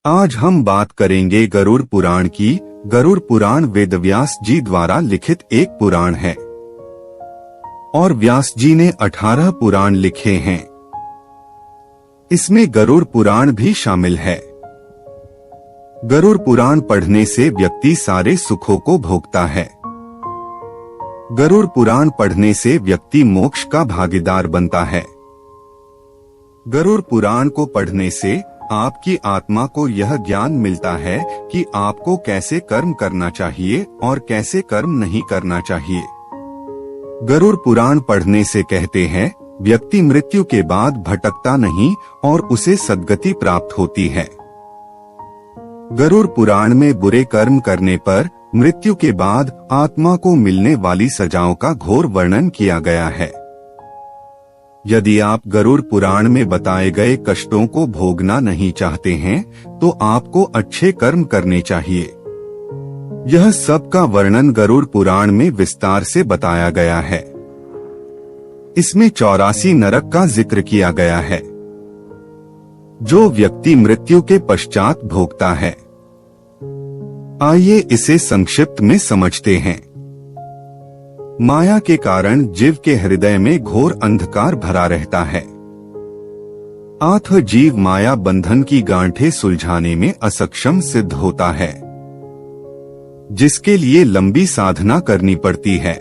आज हम बात करेंगे गरुड़ पुराण की। गरुड़ पुराण वेदव्यास जी द्वारा लिखित एक पुराण है और व्यास जी ने 18 पुराण लिखे हैं। इसमें गरुड़ पुराण भी शामिल है। गरुड़ पुराण पढ़ने से व्यक्ति सारे सुखों को भोगता है। गरुड़ पुराण पढ़ने से व्यक्ति मोक्ष का भागीदार बनता है। गरुड़ पुराण को पढ़ने से आपकी आत्मा को यह ज्ञान मिलता है कि आपको कैसे कर्म करना चाहिए और कैसे कर्म नहीं करना चाहिए। गरुड़ पुराण पढ़ने से कहते हैं व्यक्ति मृत्यु के बाद भटकता नहीं और उसे सद्गति प्राप्त होती है। गरुड़ पुराण में बुरे कर्म करने पर मृत्यु के बाद आत्मा को मिलने वाली सजाओं का घोर वर्णन किया गया है। यदि आप गरुड़ पुराण में बताए गए कष्टों को भोगना नहीं चाहते हैं तो आपको अच्छे कर्म करने चाहिए। यह सब का वर्णन गरुड़ पुराण में विस्तार से बताया गया है। इसमें 84 नरक का जिक्र किया गया है जो व्यक्ति मृत्यु के पश्चात भोगता है। आइए इसे संक्षिप्त में समझते हैं। माया के कारण जीव के हृदय में घोर अंधकार भरा रहता है। आत्म जीव माया बंधन की गांठें सुलझाने में असक्षम सिद्ध होता है, जिसके लिए लंबी साधना करनी पड़ती है।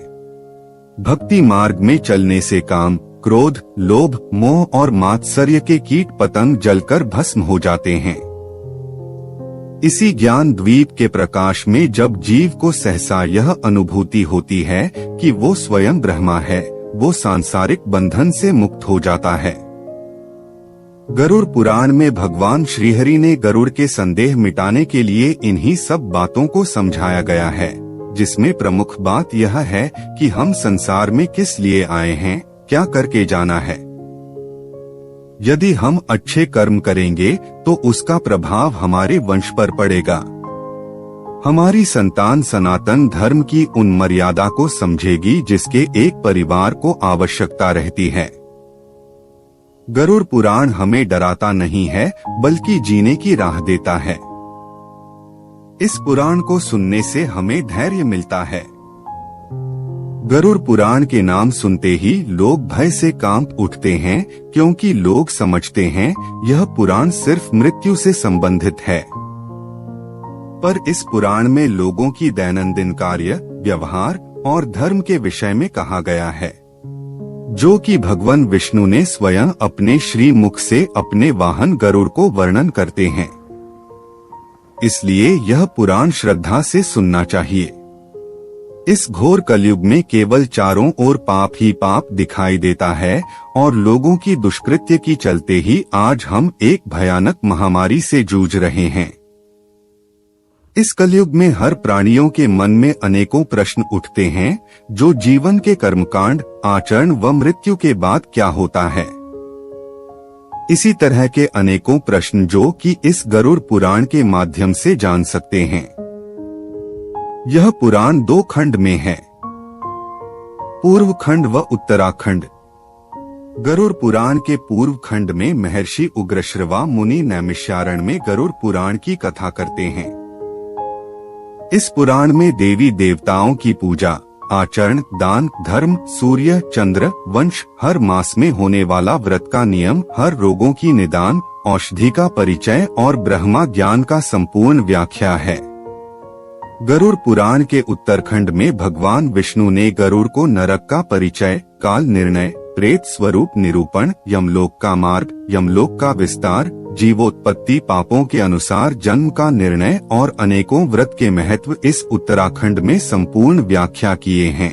भक्ति मार्ग में चलने से काम, क्रोध, लोभ, मोह और मात्सर्य के कीट पतंग जलकर भस्म हो जाते हैं। इसी ज्ञान द्वीप के प्रकाश में जब जीव को सहसा यह अनुभूति होती है कि वो स्वयं ब्रह्मा है, वो सांसारिक बंधन से मुक्त हो जाता है। गरुड़ पुराण में भगवान श्रीहरि ने गरुड़ के संदेह मिटाने के लिए इन्हीं सब बातों को समझाया गया है, जिसमें प्रमुख बात यह है कि हम संसार में किस लिए आए हैं, क्या करके जाना है। यदि हम अच्छे कर्म करेंगे तो उसका प्रभाव हमारे वंश पर पड़ेगा। हमारी संतान सनातन धर्म की उन मर्यादा को समझेगी जिसके एक परिवार को आवश्यकता रहती है। गरुड़ पुराण हमें डराता नहीं है बल्कि जीने की राह देता है। इस पुराण को सुनने से हमें धैर्य मिलता है। गरुड़ पुराण के नाम सुनते ही लोग भय से कांप उठते हैं, क्योंकि लोग समझते हैं यह पुराण सिर्फ मृत्यु से संबंधित है। पर इस पुराण में लोगों की दैनंदिन कार्य, व्यवहार और धर्म के विषय में कहा गया है, जो कि भगवान विष्णु ने स्वयं अपने श्री मुख से अपने वाहन गरुड़ को वर्णन करते हैं। इसलिए यह पुराण श्रद्धा से सुनना चाहिए। इस घोर कलयुग में केवल चारों ओर पाप ही पाप दिखाई देता है और लोगों की दुष्कृत्य की चलते ही आज हम एक भयानक महामारी से जूझ रहे हैं। इस कलयुग में हर प्राणियों के मन में अनेकों प्रश्न उठते हैं, जो जीवन के कर्मकांड, आचरण व मृत्यु के बाद क्या होता है। इसी तरह के अनेकों प्रश्न जो कि इस गरुड़ पुराण के माध्यम से जान सकते हैं। यह पुराण 2 खंड में है, पूर्व खंड व उत्तराखंड। गरुड़ पुराण के पूर्व खंड में महर्षि उग्रश्रवा मुनि नैमिषारण्य में गरुड़ पुराण की कथा करते हैं। इस पुराण में देवी देवताओं की पूजा, आचरण, दान, धर्म, सूर्य, चंद्र, वंश, हर मास में होने वाला व्रत का नियम, हर रोगों की निदान, औषधि का परिचय और ब्रह्मा ज्ञान का संपूर्ण व्याख्या है। गरुड़ पुराण के उत्तरखंड में भगवान विष्णु ने गरुड़ को नरक का परिचय, काल निर्णय, प्रेत स्वरूप निरूपण, यमलोक का मार्ग, यमलोक का विस्तार, जीवोत्पत्ति, पापों के अनुसार जन्म का निर्णय और अनेकों व्रत के महत्व इस उत्तराखंड में संपूर्ण व्याख्या किए हैं।